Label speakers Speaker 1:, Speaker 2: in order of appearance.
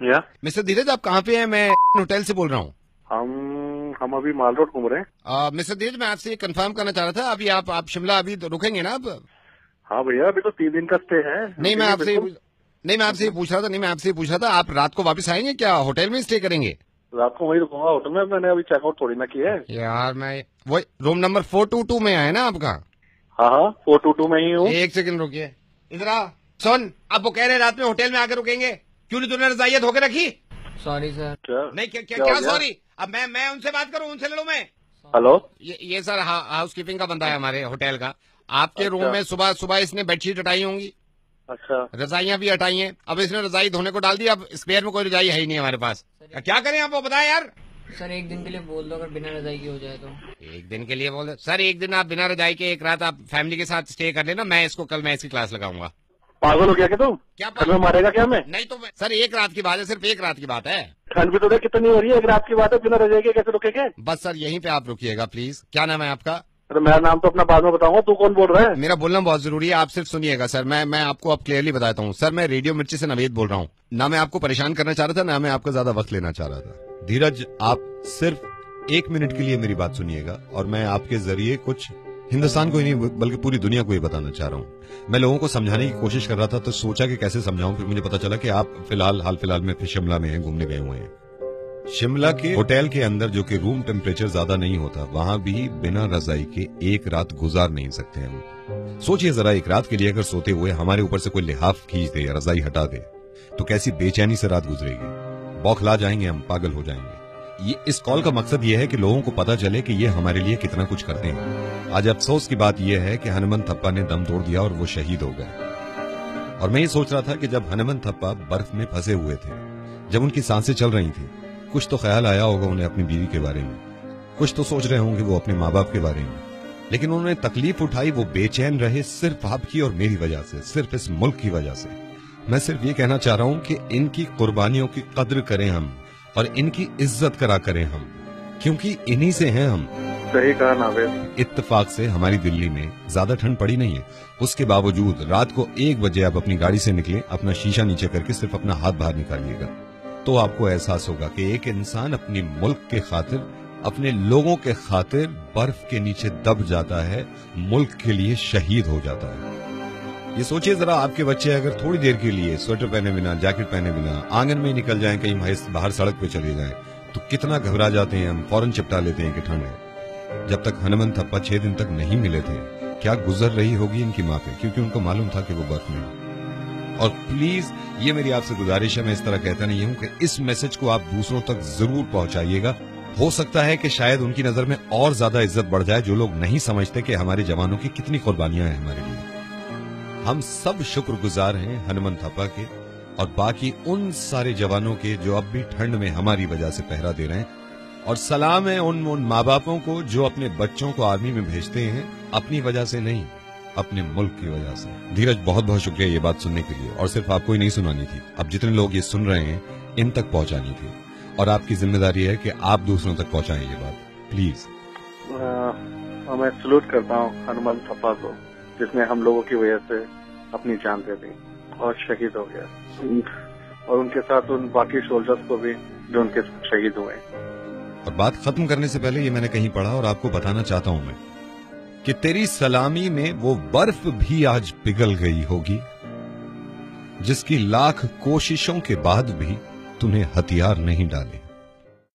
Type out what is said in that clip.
Speaker 1: या
Speaker 2: मिस्टर धीरज, आप कहाँ पे हैं? मैं होटल से बोल रहा हूँ।
Speaker 1: हम अभी माल रोड घूम रहे हैं।
Speaker 2: मिस्टर धीरज, मैं आपसे कंफर्म करना चाह रहा था, अभी आप शिमला अभी तो रुकेंगे ना अब?
Speaker 1: हाँ भैया, अभी तो 3 दिन का स्टे है।
Speaker 2: नहीं, मैं आपसे ये पूछ रहा था, आप रात को वापस आएंगे क्या? होटल में स्टे करेंगे?
Speaker 1: रात को वही रुकूंगा होटल में। मैंने अभी चेकआउट थोड़ी ना किया है
Speaker 2: यार, मैं वही रूम नंबर 422 में है ना आपका?
Speaker 1: हाँ 422 में ही हूँ।
Speaker 2: एक सेकंड रुकिए, इधर आ। सुन, अब वो कह रहे हैं रात में होटल में आकर रुकेंगे, क्यों नहीं तूने रजाइयाँ धोके रखी?
Speaker 3: Sorry sir.
Speaker 2: नहीं, क्या सॉरी? अब मैं उनसे बात करूं, उनसे ले लूं मैं?
Speaker 1: हेलो,
Speaker 2: ये सर हाउस कीपिंग का बंदा है हमारे होटल का। आपके रूम में सुबह इसने बेडशीट हटाई होंगी।
Speaker 1: अच्छा,
Speaker 2: रजाइयाँ भी हटाई हैं। अब इसने रजाई धोने को डाल दी, अब स्पेयर में कोई रजाई है ही नहीं हमारे पास। क्या करें आप, वो बताएं यार।
Speaker 3: सर 1 दिन के लिए बोल दो, अगर बिना रजाई की हो जाए तो।
Speaker 2: 1 दिन के लिए बोल दो सर? 1 दिन आप बिना रजाई के, 1 रात आप फैमिली के साथ स्टे कर लेना। कल मैं इसकी क्लास लगाऊंगा।
Speaker 1: पागल हो गया क्या तुम?
Speaker 2: क्या
Speaker 1: ठंड में मारेगा क्या मैं?
Speaker 2: नहीं तो सर 1 रात की बात है, सिर्फ 1 रात की बात है।
Speaker 1: ठंड भी तो देख कितनी हो रही है। 1 रात की बात है, बिना रजाई के कैसे रुकेंगे?
Speaker 2: बस सर यहीं पे आप रुकिएगा प्लीज। क्या नाम है आपका?
Speaker 1: अरे मेरा नाम तो अपना बाद में बताऊंगा। तू कौन बोल रहा है?
Speaker 2: मेरा बोलना बहुत जरूरी है, आप सिर्फ सुनिएगा सर। मैं आपको अब क्लियरली बताता हूँ सर। मैं रेडियो मिर्ची से नवेद बोल रहा हूँ। ना मैं आपको परेशान करना चाह रहा था, ना मैं आपका ज्यादा वक्त लेना चाह रहा था। धीरज, आप सिर्फ 1 मिनट के लिए मेरी बात सुनिएगा, और मैं आपके जरिए कुछ हिंदुस्तान को ही नहीं बल्कि पूरी दुनिया को ही बताना चाह रहा हूँ। मैं लोगों को समझाने की कोशिश कर रहा था, तो सोचा कि कैसे समझाऊं। फिर मुझे पता चला कि आप हाल फिलहाल में शिमला में हैं, घूमने गए हुए हैं। शिमला के होटल के अंदर, जो कि रूम टेम्परेचर ज्यादा नहीं होता, वहां भी बिना रजाई के 1 रात गुजार नहीं सकते हम। सोचिए जरा, 1 रात के लिए अगर सोते हुए हमारे ऊपर से कोई लिहाफ खींच दे या रजाई हटा दे, तो कैसी बेचैनी से रात गुजरेगी। बौखला जाएंगे हम, पागल हो जाएंगे। इस कॉल का मकसद ये है कि लोगों को पता चले कि ये हमारे लिए कितना कुछ करते हैं। आज अफसोस की बात यह है कि हनुमंत थप्पा ने दम तोड़ दिया और वो शहीद हो गए। और मैं ये सोच रहा था कि जब हनुमंत थप्पा बर्फ में फंसे हुए थे, जब उनकी सांसें चल रही थी, कुछ तो ख्याल आया होगा उन्हें अपनी बीवी के बारे में, कुछ तो सोच रहे होंगे वो अपने माँ बाप के बारे में। लेकिन उन्होंने तकलीफ उठाई, वो बेचैन रहे सिर्फ आपकी और मेरी वजह से, सिर्फ इस मुल्क की वजह से। मैं सिर्फ ये कहना चाह रहा हूं कि इनकी कुर्बानियों की कद्र करें हम, और इनकी इज्जत करा करें हम, क्योंकि इन्हीं से हैं हम।
Speaker 1: सही कहा नावेद।
Speaker 2: इत्तेफाक से हमारी दिल्ली में ज्यादा ठंड पड़ी नहीं है, उसके बावजूद रात को 1 बजे आप अपनी गाड़ी से निकले, अपना शीशा नीचे करके सिर्फ अपना हाथ बाहर निकालिएगा, तो आपको एहसास होगा कि एक इंसान अपनी मुल्क के खातिर, अपने लोगों के खातिर बर्फ के नीचे दब जाता है, मुल्क के लिए शहीद हो जाता है। ये सोचिए जरा, आपके बच्चे अगर थोड़ी देर के लिए स्वेटर पहने बिना, जैकेट पहने बिना आंगन में निकल जाएं, कहीं बाहर सड़क पे चले जाएं, तो कितना घबरा जाते हैं हम, फौरन चिपटा लेते हैं कि ठंड है। जब तक हनुमंत थप्पा 6 दिन तक नहीं मिले थे, क्या गुजर रही होगी इनकी माँ पे, क्योंकि उनको मालूम था कि वो बर्फ में है। और प्लीज, ये मेरी आपसे गुजारिश है, मैं इस तरह कहता नहीं हूं, कि इस मैसेज को आप दूसरों तक जरूर पहुंचाइएगा। हो सकता है कि शायद उनकी नजर में और ज्यादा इज्जत बढ़ जाए, जो लोग नहीं समझते कि हमारे जवानों की कितनी कुर्बानियां हैं हमारे लिए। हम सब शुक्रगुजार हैं हनुमंत थप्पा के और बाकी उन सारे जवानों के जो अब भी ठंड में हमारी वजह से पहरा दे रहे हैं। और सलाम है उन माँ बापों को जो अपने बच्चों को आर्मी में भेजते हैं, अपनी वजह से नहीं, अपने मुल्क की वजह से। धीरज, बहुत बहुत शुक्रिया ये बात सुनने के लिए, और सिर्फ आपको ही नहीं सुनानी थी, अब जितने लोग ये सुन रहे हैं इन तक पहुंचानी थी, और आपकी जिम्मेदारी है कि आप दूसरों तक पहुंचाएं ये बात, प्लीज।
Speaker 1: मैं सलूट करता हूँ हनुमंत थप्पा को, जिसने हम लोगों की वजह से अपनी जान दे दी और शहीद हो गया, और उनके साथ उन बाकी सोल्जर्स को भी जो उनके साथ शहीद हुए।
Speaker 2: और बात खत्म करने से पहले ये मैंने कहीं पढ़ा और आपको बताना चाहता हूं मैं, कि तेरी सलामी में वो बर्फ भी आज पिघल गई होगी, जिसकी लाख कोशिशों के बाद भी तूने हथियार नहीं डाले।